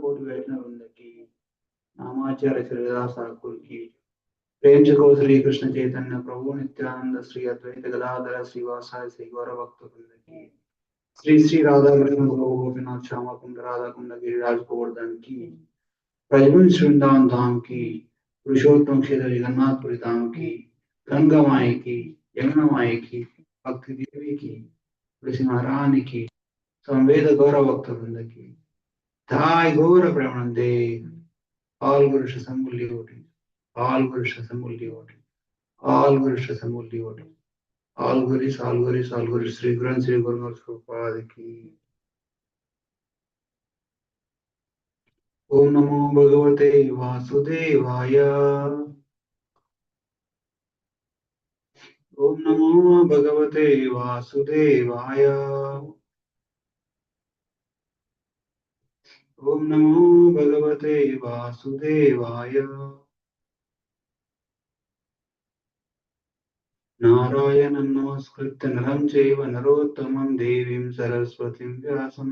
कोटि वैष्णव वृंद की, नामाचार्य श्रीदास ठाकुर की, प्रेम जगो श्री कृष्ण चैतन्य प्रभु नित्यानंद श्री अद्वैत गदाधर श्रीवासादि श्री गौर भक्त वृंद की, श्री श्री राधा कृष्ण गोपीनाथ श्यामा कुंड राधा कुंड गिरिराज गोवर्धन की, ब्रजवंश वृंदावन धाम की, पुरुषोत्तम क्षेत्र जगन्नाथपुरी धाम की, गंगा माई की, यमुना माई की, भक्ति देवी की, तुलसी महारानी की, संवेद गौरव भक्त वृंद की, Thai Gora Premanande, all Guru Shasamul devotees, all Guru Shasamul devotees, all Guru Shasamul devotees, all Gurus, all Gurus, all Gurus, Sri Guru and Sri Guru Maharaj Prabhupada ki. Om Namo Bhagavate Vasudevaya. Om Namo Bhagavate Vasudevaya. Om Namo Bhagavate Vasudevaya. नारायणं नमस्कृत्य नरं चैव नरोत्तमं देवीं सरस्वतीं व्यासं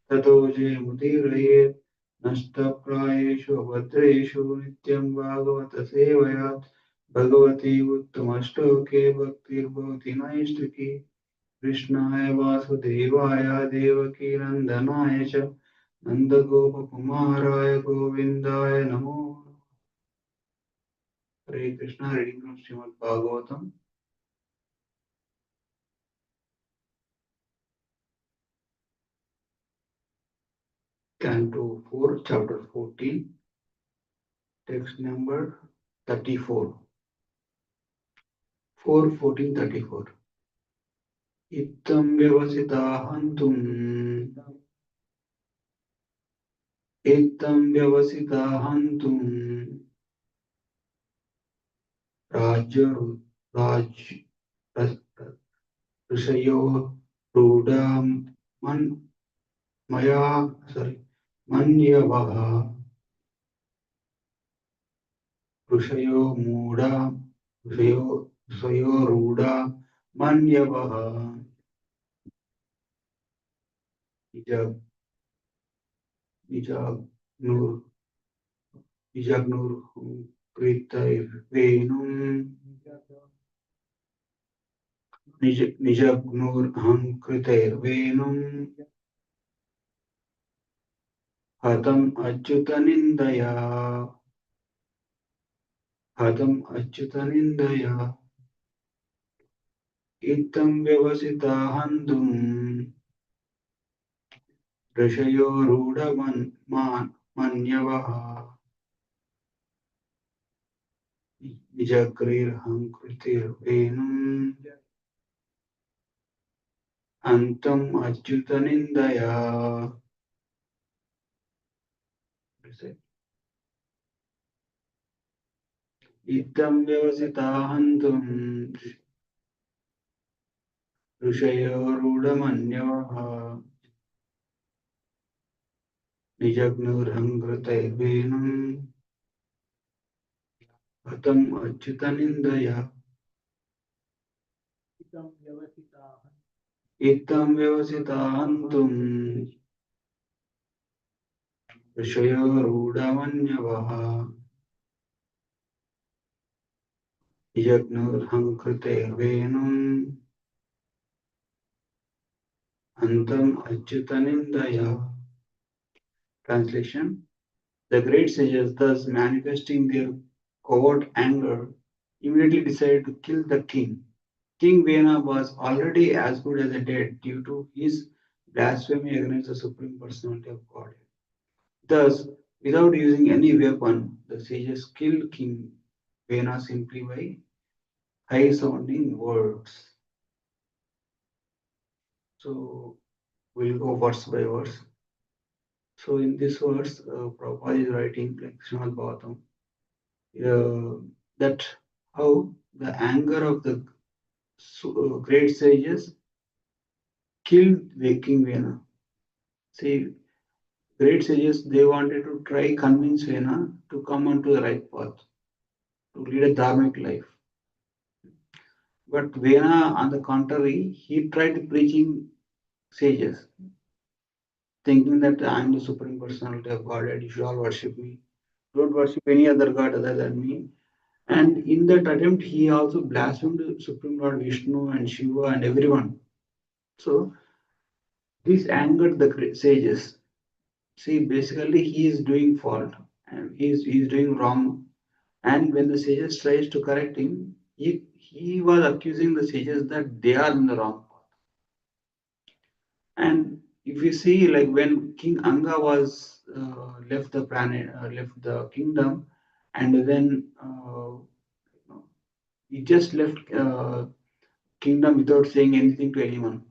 ततो जयमुदीरयेत् नष्टप्रायेषु भद्रेषु नित्यं भागवत सेवया भगवती उत्तमश्लोके भक्तिर्भवति नैष्टिकी कृष्णाय वासुदेवाय देवकी नन्दनाय च नन्दगोपकुमाराय गोविन्दाय नमो हरे Krishna reading from Srimad Bhagavatam Canto 4, Chapter 14, text number 34. 4:14:34. Ittam vyavasita hantum. Ittam vyavasita hantum. Rajya Raj Rishayo Rudam Man Maya Manyavaha Rishayo Muda Rishayo Ruda Manyavaha Nijagnur Kritairvenum Nijagnur Kritairvenum Hatam Achyutanindaya Ittam Vyavasita Handum Rishayo Rudaman Manyavaha Nijagrir Hankritirvenum Antam Achyutanindaya. Ittam Vyavasita Handum Rishayo Rudamanyavaha Nijagnur Hankritirvenum Hatam Achyutanindaya. Ittam Vyavasita Handum Rishayo Rudamanyavaha Nijagnur Hankritirvenum Antam Achyutanindaya. Translation. The great sages, thus manifesting their covert anger, immediately decided to kill the king. King Vena was already as good as dead due to his blasphemy against the Supreme Personality of God. Thus, without using any weapon, the sages killed King Vena simply by high-sounding words. So, we'll go verse by verse. So, in this verse, Prabhupada is writing, like Srimad Bhagavatam, that how the anger of the great sages killed the King Vena. See, great sages, they wanted to try convince Vena to come onto the right path, to lead a dharmic life. But Vena, on the contrary, he tried preaching sages. He tried preaching the Dharma, but Vena, on the contrary, he tried preaching sages. But Vena, on the contrary, he tried preaching sages. But Vena, on the contrary, he tried preaching sages. But Vena, on the contrary, he tried preaching sages. But Vena, on the contrary, he tried preaching sages. thinking that I am the supreme personality of Godhead. You should all worship me. Don't worship any other god other than me. And in that attempt, he also blasphemed Supreme Lord Vishnu and Shiva and everyone. So this angered the sages. See, basically, he is doing fault and he is doing wrong. And when the sages tries to correct him, he was accusing the sages that they are in the wrong path. And if you see, like when King Anga was left the planet, left the kingdom, and then he just left kingdom without saying anything to anyone.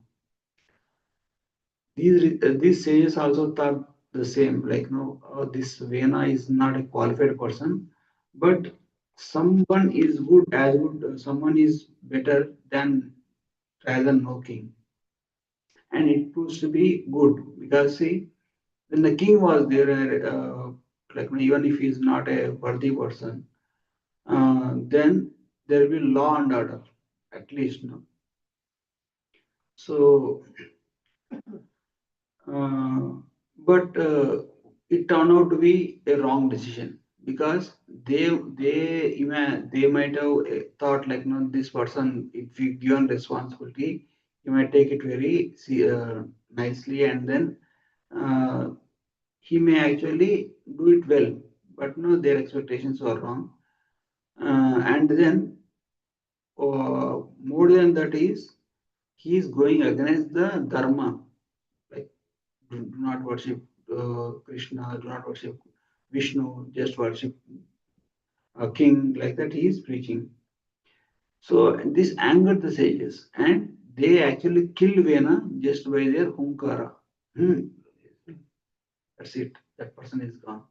These sages also thought the same, like no, this Vena is not a qualified person, but someone is good as good, someone is better than rather than no king, and it proves to be good because see, when the king was there, like even if he is not a worthy person, then there will be law and order, at least, no. So Uh, but it turned out to be a wrong decision because they might have thought like no this person if you given responsibility you might take it very nicely and then uh, he may actually do it well, but no their expectations were wrong, and then more than that is he is going against the dharma, like do not worship Krishna, do not worship Vishnu, just worship a king, like that he is preaching. So this angered the sages and they actually killed Vena just by their hunkara. Hmm. That's it. That person is gone.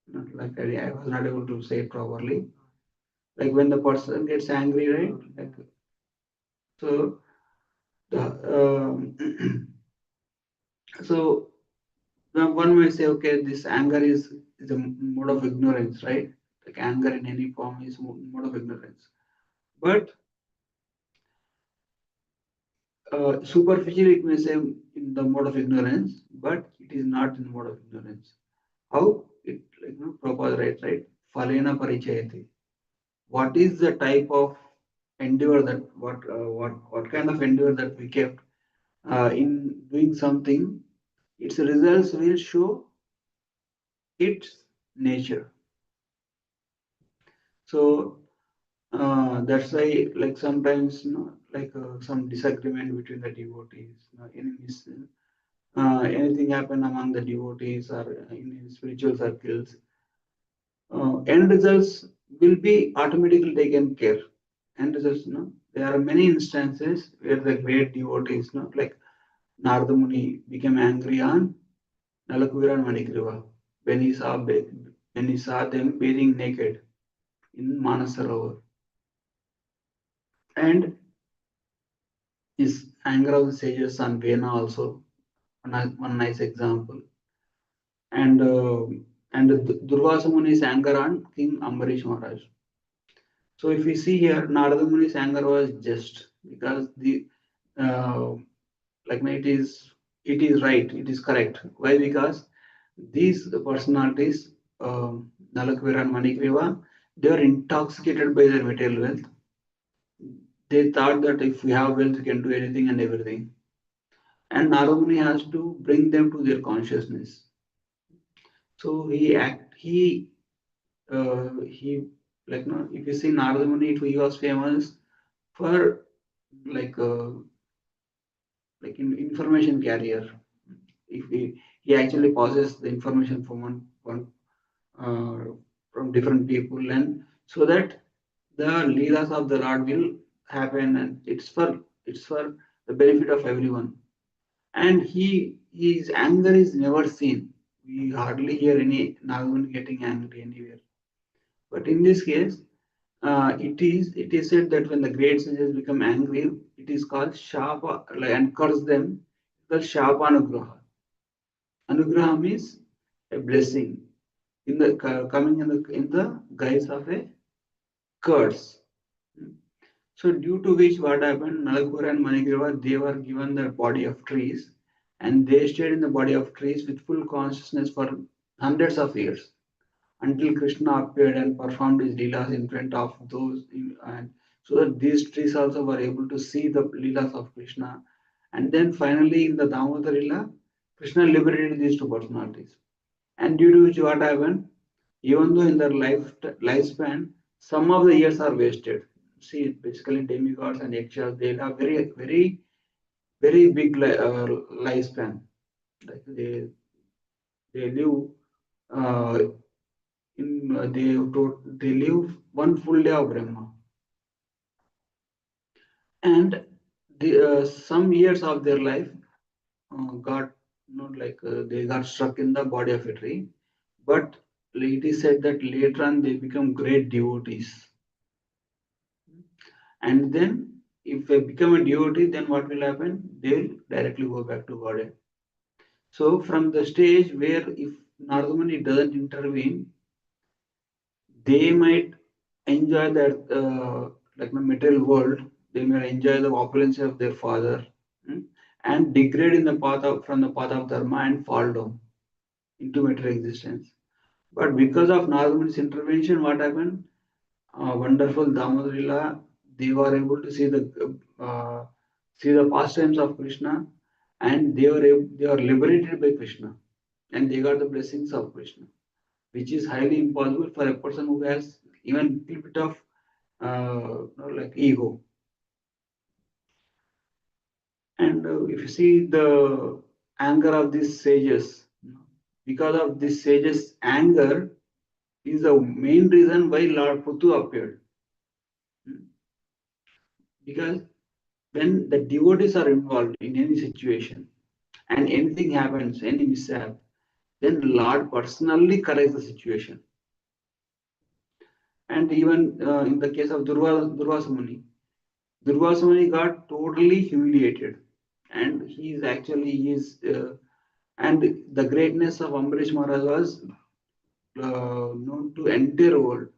Not like I was not able to say it properly. Like when the person gets angry, right? Like, so the so now one might say, okay, this anger is a mode of ignorance, right? Like anger in any form is mode of ignorance. But superficially, it may say in the mode of ignorance, but it is not in the mode of ignorance. How? It like Prabhupada writes, right? Falena parichayati. What is the type of endeavor that what kind of endeavor that we kept in doing something? Its results will show its nature. So that's why, like sometimes, like some disagreement between the devotees, enemies, anything happen among the devotees or in spiritual circles, end results will be automatically taken care. End results, there are many instances where the great devotees, like Narada Muni became angry on Nalakuvira and Manikriva when when he saw them bathing naked in Manasarovar. And his anger of the sages on Vena also one nice example. And Durvasa Muni's anger on King Ambarish Maharaj. So if we see here, Narada Muni's anger was just because the uh, like it is right, it is correct. Why? Because these personalities, Nalakvira and Manikriva, they were intoxicated by their material wealth. They thought that if we have wealth, we can do anything and everything. And Narada has to bring them to their consciousness. So he like if you see Narada Muni, he was famous for like like in information carrier. If he actually passes the information from one uh, from different people, and so that the leelas of the Lord will happen, and it's for the benefit of everyone. And his anger is never seen. We hardly hear any Nagaman getting angry anywhere. But in this case, it is said that when the great sages become angry, it is called shapa, like, and curse them. It's called shapa anugraha. Anugraha means a blessing in the coming in the guise of a curse. So due to which what happened, Nalakura and Manigriva, they were given the body of trees and they stayed in the body of trees with full consciousness for hundreds of years until Krishna appeared and performed his leelas in front of those, and so that these trees also were able to see the leelas of Krishna. And then finally, in the Damodar Lila, Krishna liberated these two personalities. And due to which what happened, even though in their lifespan, some of the years are wasted. See, basically demigods and yakshas, they have very big lifespan. Like they live uh, they live one full day of Brahma, and some years of their life got not like they got stuck in the body of a tree, but it is said that later on they become great devotees, and then if they become a devotee, then what will happen? They'll directly go back to Godhead. So from the stage where if Nardamani doesn't intervene, they might enjoy that like the material world. They may enjoy the opulence of their father, and degrade in the path of from the path of dharma and fall down into material existence. But because of Nardamani's intervention, what happened? Wonderful Damodarila, they were able to see the pastimes of Krishna, and they were liberated by Krishna, and they got the blessings of Krishna, which is highly impossible for a person who has even a little bit of like ego. And if you see the anger of these sages, because of this sages' anger is the main reason why Lord Puthu appeared. Because when the devotees are involved in any situation and anything happens, any mishap, then Lord personally corrects the situation. And even in the case of Durvasa Muni, Durvasa Muni got totally humiliated, and and the greatness of Ambarish Maharaj was known to entire world.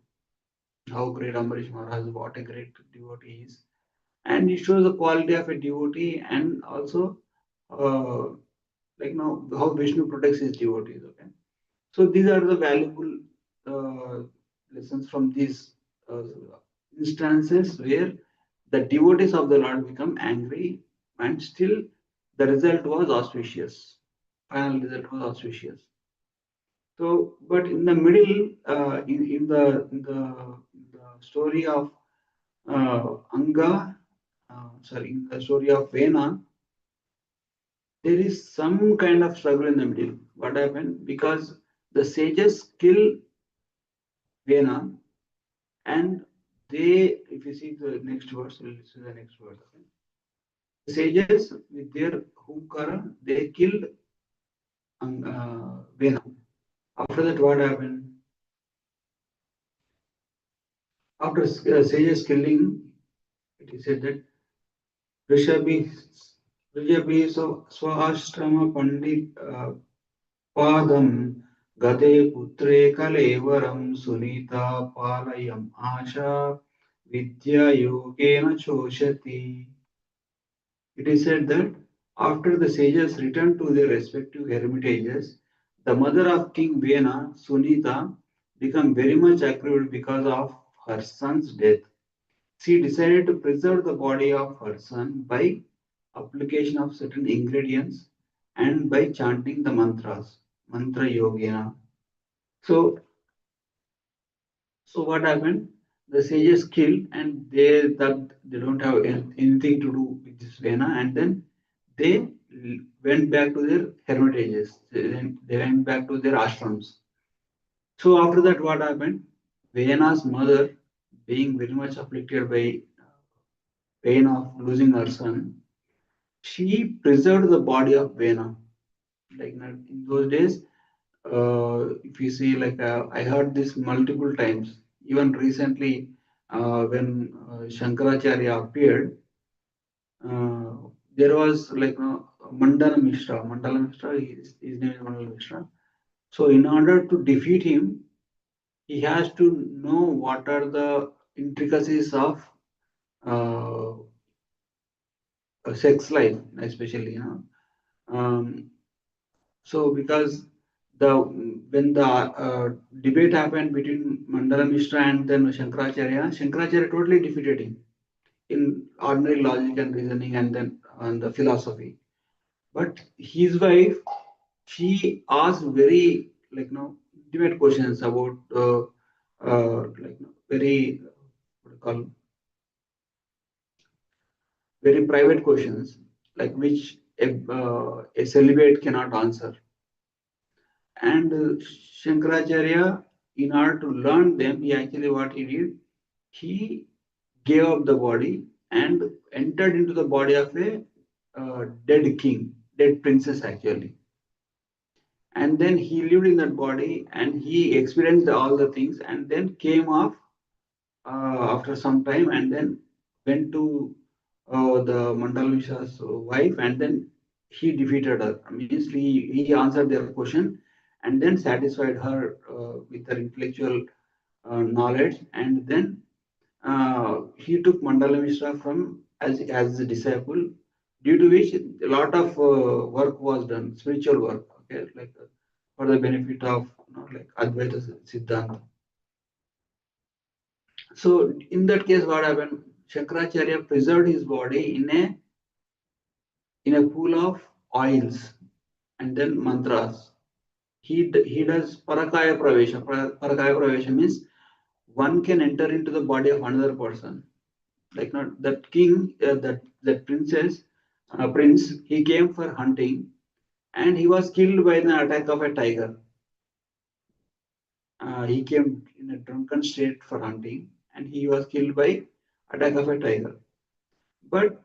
How great Ambarish Maharaj, what a great devotee he is, and it shows the quality of a devotee, and also uh, like now how Vishnu protects his devotees. Okay, so these are the valuable uh, lessons from these uh, instances where the devotees of the Lord become angry, and still the result was auspicious. Final result was auspicious. So, but in the middle, in the story of Anga, in the story of Vena, there is some kind of struggle in the middle. What happened? Because the sages kill Vena, and if you see the next verse, we'll see the next verse. Okay? The sages with their hookara, they killed Vena. After that, what happened? After sages killing, it is said that Rishabhi, Rishabhi so Swashrama Pandit Padam Gate Putre Kalevaram Sunita Palayam Asha Vidya Yogena Choshati. It is said that after the sages returned to their respective hermitages, the mother of King Vena, Sunita, became very much aggrieved because of her son's death. She decided to preserve the body of her son by application of certain ingredients and by chanting the mantras, mantra yogena. So, so what happened? The sages killed, and they don't have anything to do with this Vena, and then they went back to their hermitages. They went back to their ashrams. So after that, what happened? Vena's mother, being very much afflicted by pain of losing her son, she preserved the body of Vena. Like in those days, if you see, like I heard this multiple times. Even recently, when Shankaracharya appeared, uh, there was like Mandana Mishra. Mandala Mishra, his name is Mandala Mishra. So, in order to defeat him, he has to know what are the intricacies of uh, sex life, especially. So because when the debate happened between Mandala Mishra and then Shankaracharya totally defeated him in ordinary logic and reasoning and then on the philosophy. But his wife, she asked very intimate questions about very what do you call very private questions like which a celibate cannot answer. And Shankaracharya, in order to learn them, he actually what he did, he gave up the body and entered into the body of a dead king, dead princess actually. And then he lived in that body and he experienced all the things and then came off after some time and then went to the Mandalamisha's wife and then he defeated her. Means he answered their question and then satisfied her with her intellectual knowledge and then he took Mandalamisha from as a disciple, due to which a lot of work was done, spiritual work, okay, like for the benefit of like Advaita Siddhanta. So in that case, what happened? Shankaracharya preserved his body in a pool of oils and then mantras. He does parakaya pravesha. Parakaya pravesha means one can enter into the body of another person. Like not that king, that princess, prince. He came for hunting, and he was killed by the attack of a tiger. He came in a drunken state for hunting, and he was killed by attack of a tiger. But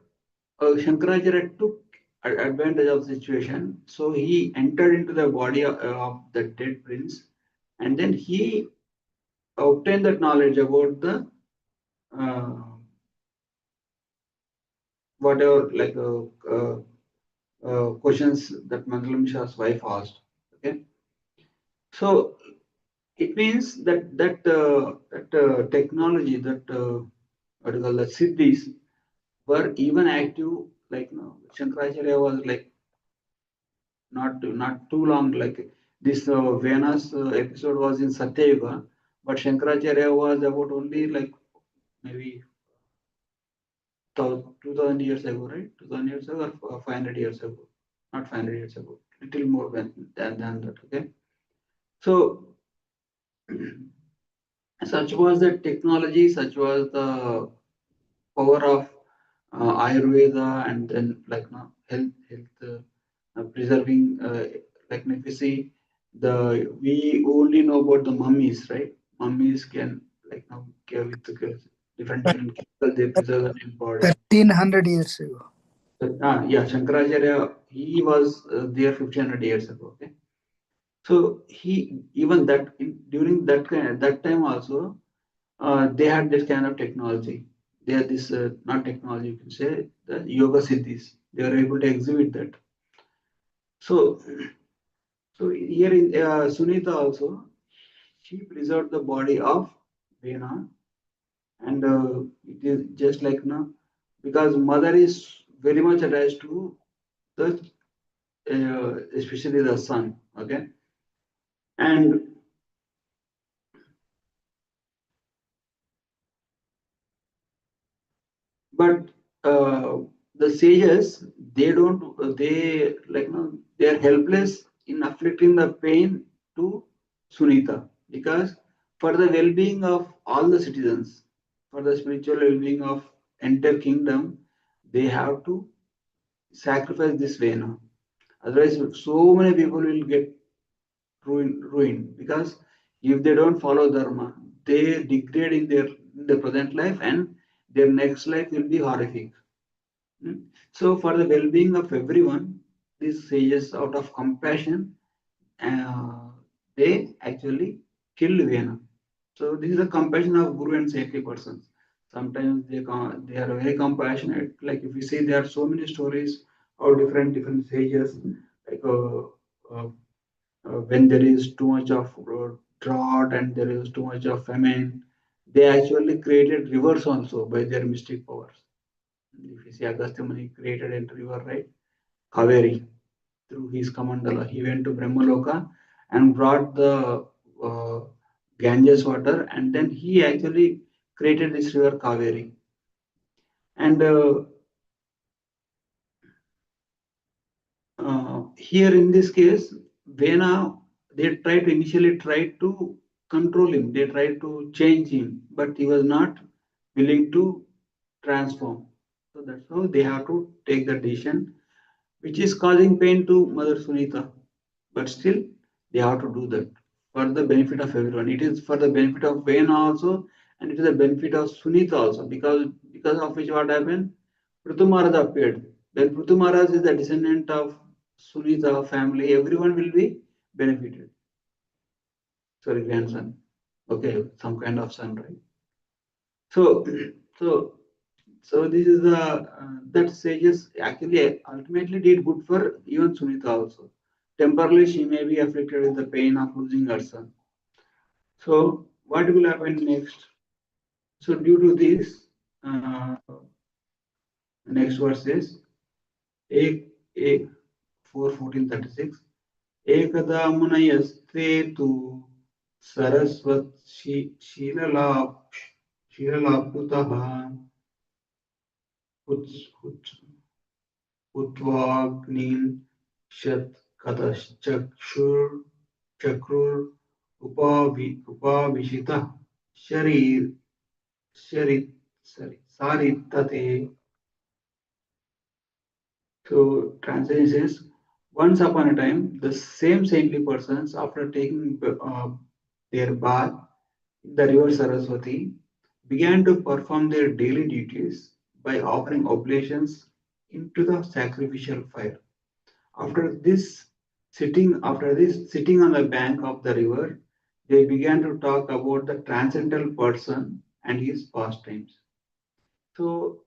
Shankaracharya took advantage of the situation, so he entered into the body of the dead prince, and then he obtained that knowledge about the uh, whatever questions that Mangalam Shah's wife asked. Okay, so it means that technology that what do you call the siddhis were even active. Like Shankaracharya was like not too long. Like this Vena's episode was in Satyayuga, but Shankaracharya was about only like maybe 2000 years ago, right? 2000 years ago or 500 years ago, not 500 years ago, little more than that. Okay, so such was the technology, such was the power of Ayurveda, and then like no health preserving. Like if you see we only know about the mummies, right? Mummies can like now with the different chemicals they preserve the dead body. 1300 years ago. Yeah, Shankaracharya, he was there 1500 years ago. Okay, so he even during that time also they had this kind of technology. They had this not technology, you can say the yoga siddhis. They are able to exhibit that. So, so here in Sunita also, she preserved the body of Vena, and it is just like because mother is very much attached to the especially the son. Okay, and but the sages they don't they like they are helpless in afflicting the pain to Sunita because for the well-being of all the citizens, for the spiritual well-being of entire kingdom, they have to sacrifice this way now. Otherwise, so many people will get ruined because if they don't follow dharma, they degrade in their present life and their next life will be horrific. Mm. So, for the well being of everyone, these sages, out of compassion, uh, they actually killed Vienna. So, this is the compassion of Guru and saintly persons. Sometimes they are very compassionate. Like if you see, there are so many stories of different sages. Like when there is too much of drought and there is too much of famine, they actually created rivers also by their mystic powers. If you see Agastya Muni created a river, right? Kaveri. through his Kamandala. He went to Brahmaloka and brought the uh, Ganges water, and then he actually created this river Kaveri. And here in this case, Vena, they tried to initially tried to control him, they tried to change him, but he was not willing to transform. So that's how they have to take the decision, which is causing pain to Mother Sunita. But still, they have to do that for the benefit of everyone. It is for the benefit of Vena also, and it is the benefit of Sunita also, because of which what happened? Prithu Maharaj appeared. When Prithu Maharaj is the descendant of Sunita family, everyone will be benefited. Sorry, grandson. Okay, some kind of son, right? So, so, so this is the that sages actually ultimately did good for even Sunita also. Temporarily, she may be afflicted with the pain of losing her son. So, what will happen next? So, due to this, next verse is a 4:14:36. Ekada munayastre tu sarasvat शीललाप्लुतः उत्वाग्निं शतकतश्चक्षुर् उपाविशितः शरीर शरीर सारितते. So translation says, once upon a time, the same saintly persons, after taking their bath in the river Saraswati, began to perform their daily duties by offering oblations into the sacrificial fire. After this, sitting on the bank of the river, they began to talk about the transcendental person and his pastimes. So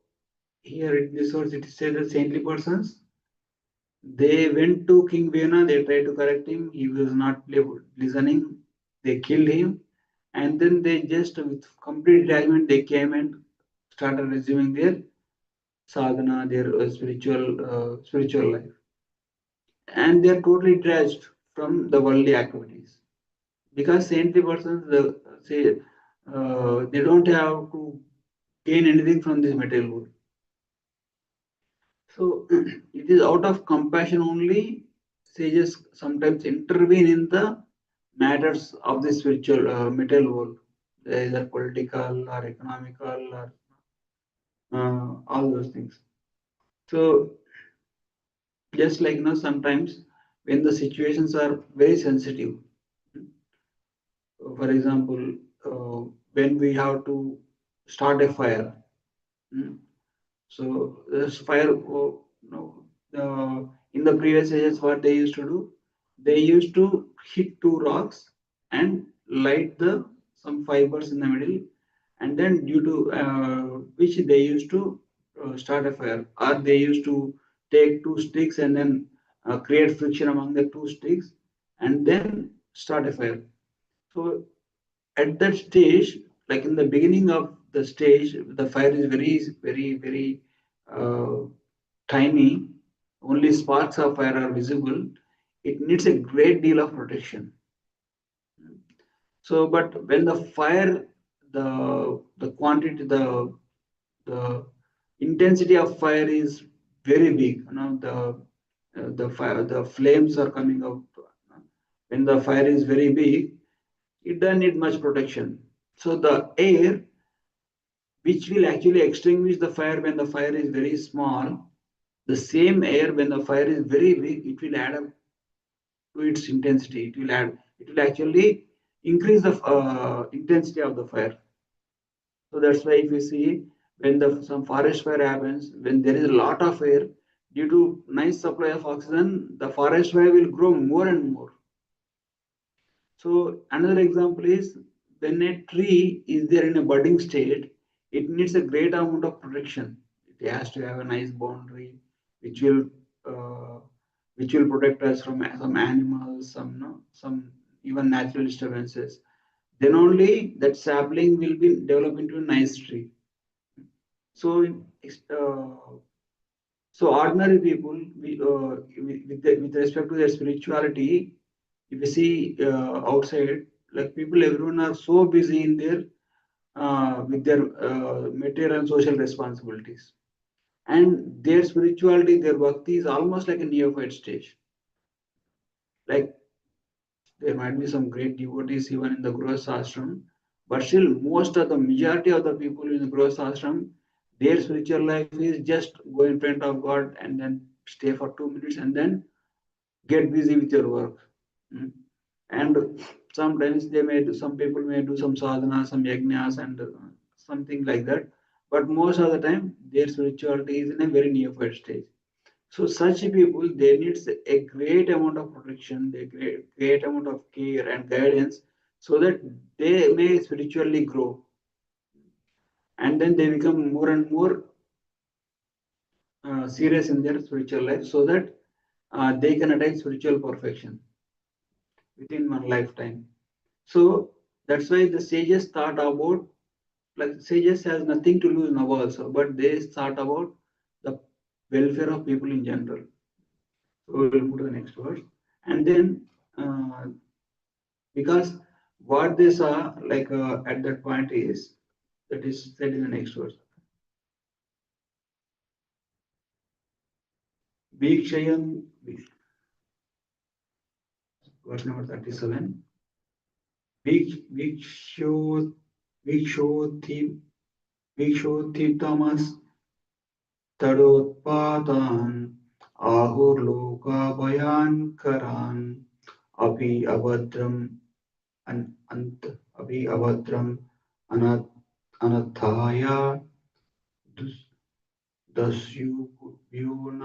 here in this verse, it says the saintly persons. They went to King Vena, they tried to correct him, he was not listening, they killed him, and then they just, with complete detachment, they came and started resuming their sadhana, their spiritual life. And they are totally detached from the worldly activities. Because saintly persons, say, they don't have to gain anything from this material world. So it is out of compassion only sages sometimes intervene in the matters of the spiritual material world, either political or economical or all those things. So just like sometimes when the situations are very sensitive, for example, when we have to start a fire. mm, So this fire, in the previous ages, what they used to do, they used to hit two rocks and light the some fibers in the middle, and then due to which they used to start a fire, or they used to take two sticks and then create friction among the two sticks, and then start a fire. So at that stage, like in the beginning of the stage, the fire is very uh, tiny, only sparks of fire are visible. It needs a great deal of protection. So, but when the fire, the quantity, the intensity of fire is very big, the fire, the flames are coming out. When the fire is very big, it doesn't need much protection. So the air which will actually extinguish the fire when the fire is very small, the same air when the fire is very big, it will add up to its intensity. It will actually increase the intensity of the fire. So that's why if you see when some forest fire happens, when there is a lot of air, due to nice supply of oxygen, the forest fire will grow more and more. So another example is when a tree is there in a budding state, it needs a great amount of protection. It has to have a nice boundary, which will uh, which will protect us from some animals, some no, some even natural disturbances. Then only that sapling will be developed into a nice tree. So So ordinary people, with respect to their spirituality, if you see outside, like people, everyone are so busy in their with their material and social responsibilities, and their spirituality, their bhakti is almost like a neophyte stage. Like there might be some great devotees even in the Grihastha ashram, but still most of the majority of the people in the Grihastha ashram, their spiritual life is just go in front of God and then stay for 2 minutes and then get busy with your work. Mm. And sometimes they may do, some people may do some sadhana, some yajnas, and something like that. But most of the time, their spirituality is in a very neophyte stage. So such people, they needs a great amount of protection, they great amount of care and guidance, so that they may spiritually grow, and then they become more and more serious in their spiritual life, so that they can attain spiritual perfection within one lifetime. So that's why the sages thought about, like sages has nothing to lose now also, but they thought about the welfare of people in general. So we'll move to the next verse. And then uh, because what they saw like at that point is that is said in the next verse. Vikshayan, verse number 37. Viksho, Vikshothi, Vikshotitamas तडोत्पातान् आहुर्लोकाभयान्करान् अपि अभद्रम् अन्त अपि अभद्रम् अनर्थाय दस्युभ्यो न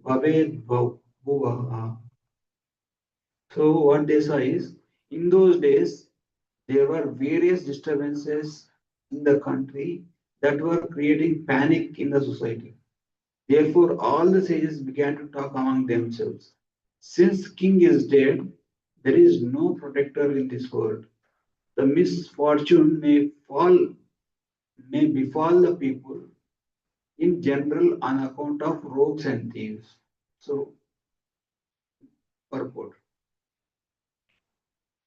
भवेद्भुवः. So what they saw is, in those days there were various disturbances in the country that were creating panic in the society. Therefore, all the sages began to talk among themselves. Since king is dead, there is no protector in this world. The misfortune may befall the people in general on account of rogues and thieves. So, purport.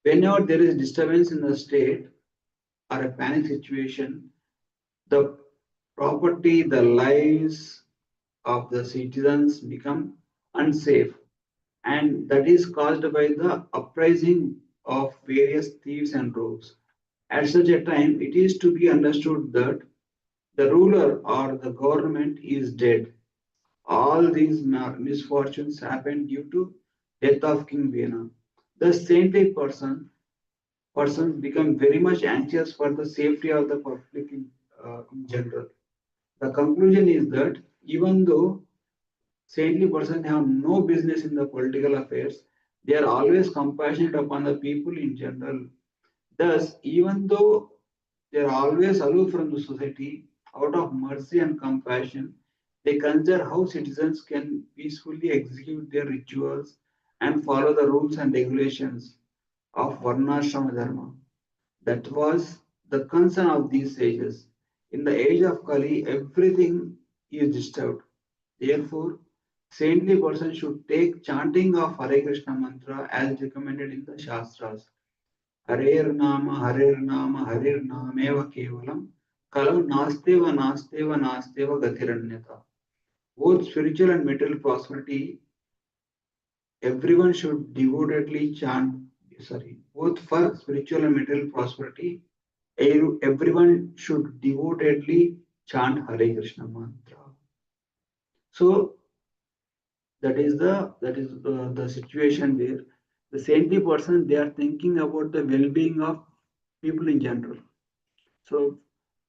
Whenever there is disturbance in the state or a panic situation, the property, the lives of the citizens become unsafe, and that is caused by the uprising of various thieves and rogues. At such a time, it is to be understood that the ruler or the government is dead. All these misfortunes happened due to death of King Vena. The saintly persons become very much anxious for the safety of the public in general. The conclusion is that even though saintly persons have no business in the political affairs, they are always compassionate upon the people in general. Thus, even though they are always aloof from the society, out of mercy and compassion, they consider how citizens can peacefully execute their rituals and follow the rules and regulations of Varnashrama Dharma. That was the concern of these sages. In the age of Kali, everything is disturbed. Therefore, saintly person should take chanting of Hare Krishna mantra as recommended in the Shastras. Harer Nama, Harer Nameva Kevalam, Kalau Nasteva Nasteva Nasteva Gatiranyata. Both spiritual and material prosperity, everyone should devotedly chant, sorry, both for spiritual and material prosperity, everyone should devotedly chant Hare Krishna mantra. So that is the situation where the saintly person, they are thinking about the well-being of people in general. So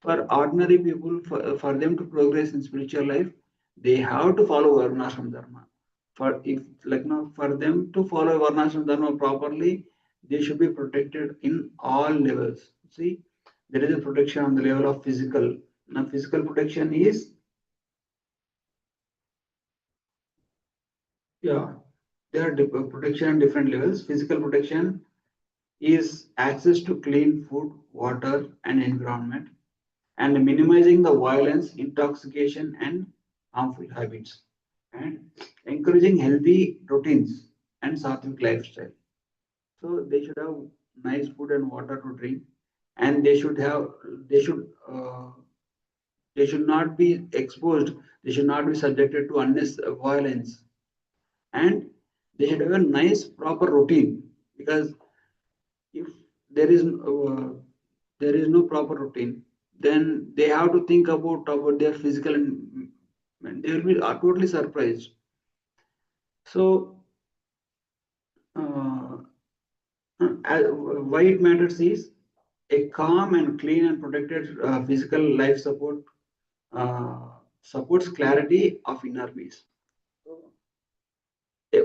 for ordinary people, for them to progress in spiritual life, they have to follow varnashram dharma. For if like now for them to follow varnashram dharma properly, they should be protected in all levels. See, there is a protection on the level of physical. Now physical protection is, yeah, there are protection at different levels. Physical protection is access to clean food, water, and environment, and minimizing the violence, intoxication, and harmful habits, and encouraging healthy routines and sattvic lifestyle. So they should have nice food and water to drink, and they should they should not be exposed. They should not be subjected to unnecessary violence, and they should have a nice proper routine, because if there is there is no proper routine, then they have to think about their physical, and they will be totally surprised. So uh, why it matters is a calm and clean and protected physical life uh, supports clarity of inner peace. So,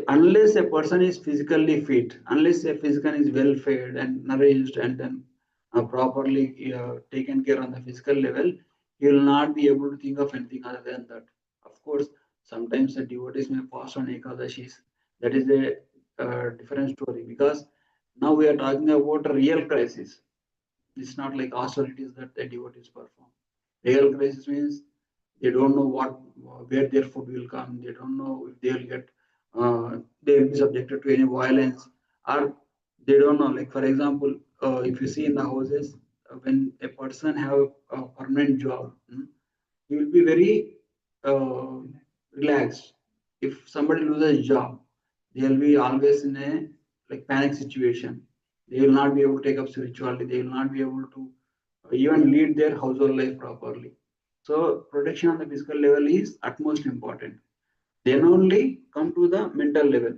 unless a person is physically fit, unless a physician is well fed and nourished and then properly taken care on the physical level, he will not be able to think of anything other than that. Of course, sometimes the devotees may fast on Ekadashis. That is a different story, because now we are talking about a real crisis. It's not like austerities that the devotees perform. Real crisis means they don't know where their food will come. They don't know if they will be subjected to any violence, or they don't know. Like for example, if you see in the houses, when a person have a permanent job, he will be very uh, relaxed. If somebody loses job, they will be always in a like panic situation. They will not be able to take up spirituality. They will not be able to even lead their household life properly. So protection on the physical level is utmost important. Then only come to the mental level.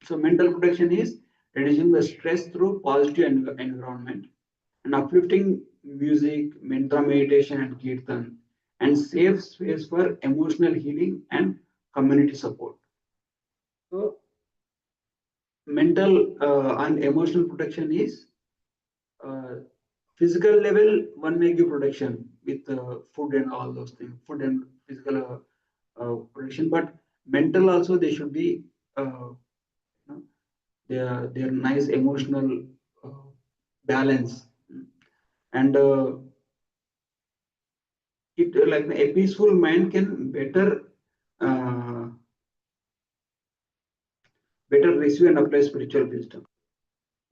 So mental protection is reducing the stress through positive environment and uplifting music, mantra meditation and kirtan, and safe space for emotional healing and community support. So mental and emotional protection is uh, physical level. One may give protection with food and all those things, food and physical protection, but mental also they should be you know, their nice emotional uh, balance, and it like a peaceful mind can uh, better receive and apply spiritual wisdom.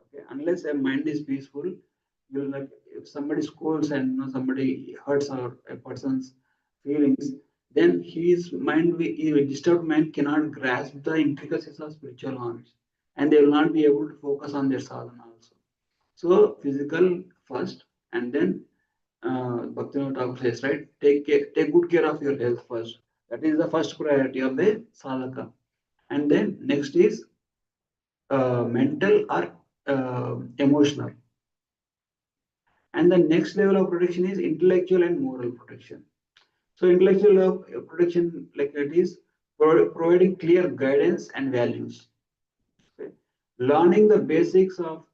Okay, unless a mind is peaceful, you'll like if somebody scolds and somebody hurts or a person's feelings, then his mind, a disturbed mind cannot grasp the intricacies of spiritual knowledge, and they will not be able to focus on their sadhana also. So physical first, and then Bhaktivinoda Thakur says, right, take good care of your health first. That is the first priority of the sadhaka. And then next is mental or emotional. And the next level of protection is intellectual and moral protection. So intellectual protection, like it is providing clear guidance and values. Okay? Learning the basics of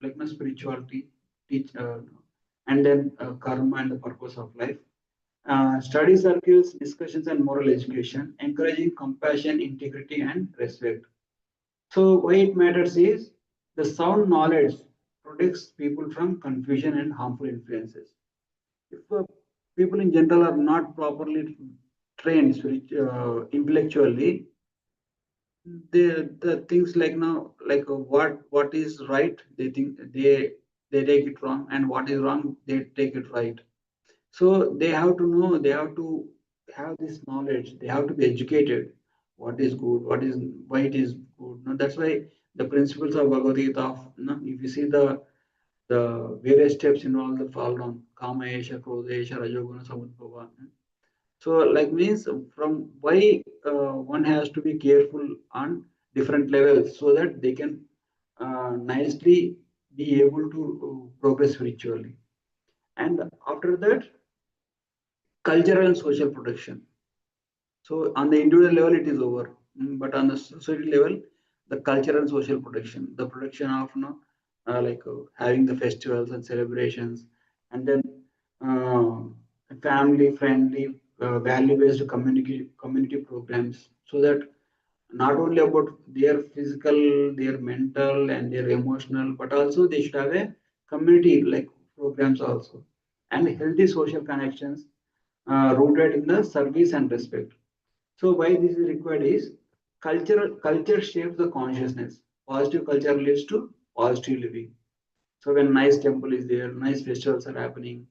like spirituality, teach, and then karma and the purpose of life. Study circles, discussions, and moral education, encouraging compassion, integrity, and respect. So why it matters is the sound knowledge protects people from confusion and harmful influences. If people in general are not properly trained intellectually, the things like now like what is right, they think they take it wrong, and what is wrong they take it right. So they have to know, they have to have this knowledge, they have to be educated. What is good, why it is good. No, that's why the principles of Bhagavad Gita if you see the various steps involved, the fall down, Kama Esha, Krodha Esha, Rajoguna, Samudbhava. So like means from why one has to be careful on different levels so that they can nicely be able to progress spiritually. And after that, cultural and social protection. So on the individual level, it is over. But on the society level, the cultural and social protection, the protection of having the festivals and celebrations, and then uh, family friendly, value based community programs, so that not only about their physical, their mental, and their emotional, but also they should have a community like programs also, and healthy social connections rooted in the service and respect. So why this is required is culture shapes the consciousness. Positive culture leads to positive living. So when nice temple is there, nice festivals are happening,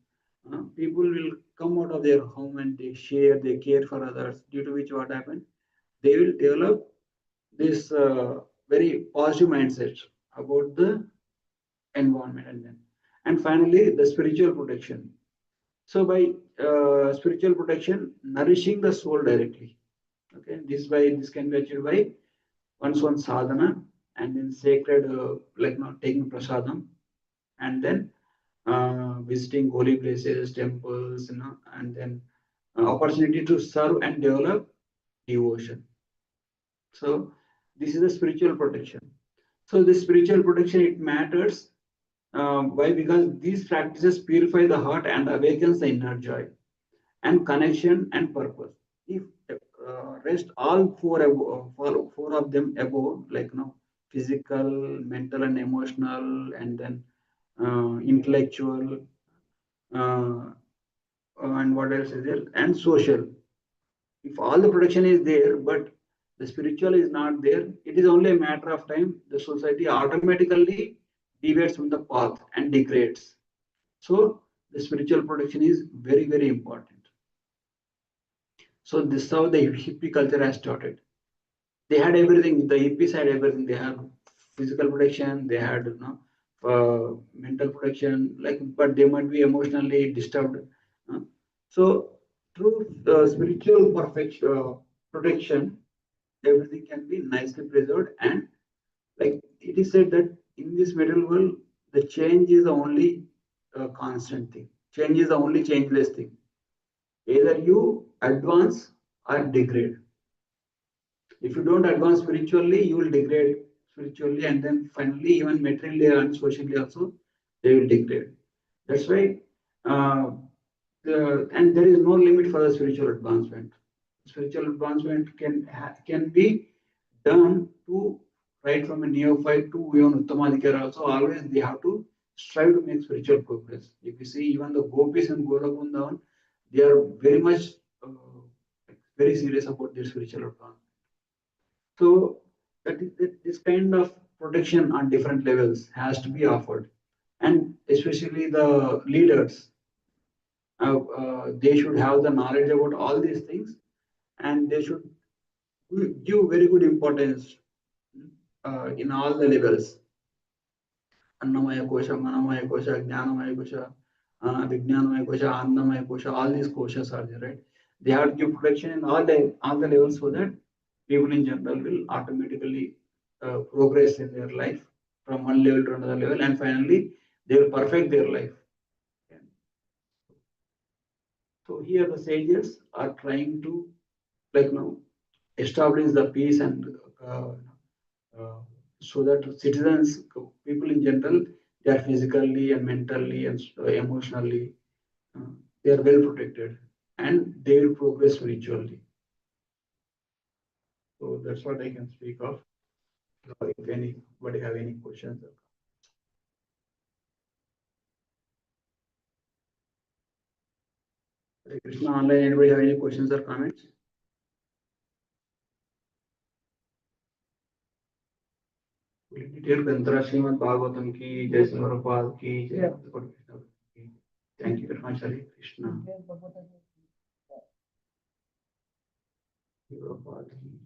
people will come out of their home and they share, they care for others. Due to which what happens, they will develop this very positive mindset about the environment, and finally the spiritual protection. So by spiritual protection, nourishing the soul directly. Okay, this can be achieved by one's own sadhana, and then sacred like not taking prasadam, and then visiting holy places, temples, and then opportunity to serve and develop devotion. So this is the spiritual protection. So this spiritual protection, it matters. Why? Because these practices purify the heart and awakens the inner joy and connection and purpose. If rest all four of them above, like physical, mental, and emotional, and then intellectual, uh, and what else is there? And social. If all the protection is there, but the spiritual is not there, it is only a matter of time. The society automatically deviates from the path and degrades. So the spiritual protection is very, very important. So this is how the hippie culture has started. They had everything. The hippies had everything. They had physical protection. They had mental protection. Like, but they might be emotionally disturbed. uh. So through spiritual perfection, protection, everything can be nicely preserved. And like it is said that in this material world, the change is the only constant thing. Change is the only changeless thing. Either you advance or degrade. If you don't advance spiritually, you will degrade spiritually, and then finally, even materially and socially also, they will degrade. That's why, uh, and there is no limit for the spiritual advancement. Spiritual advancement can be done to right from a neophyte to even Uttamadikara also. Always they have to strive to make spiritual progress. If you see even the gopis and Gorakundavan, they are very much very serious about their spiritual advancement. So this kind of protection on different levels has to be offered, and especially the leaders, they should have the knowledge about all these things, and they should give very good importance in all the levels. Annamaya kosha, manamaya kosha, jnanamaya kosha, vijnanamaya kosha, annamaya kosha. All these koshas are there, right? They have to give protection in all the levels so that people in general will automatically progress in their life from one level to another level, and finally they will perfect their life. Okay. So here the sages are trying to like establish the peace and uh, uh, so that citizens, people in general, they are physically and mentally and emotionally, uh, they are well protected and they will progress spiritually. So that's what I can speak of. If anybody have any questions. Hare Krishna online, anybody have any questions or comments? Detailed Grantara Srimad Bhagavatam ki, Jai Prabhupada ki, Jai Krishna ki. Thank you very much, Hare Krishna. Prabhupada ki.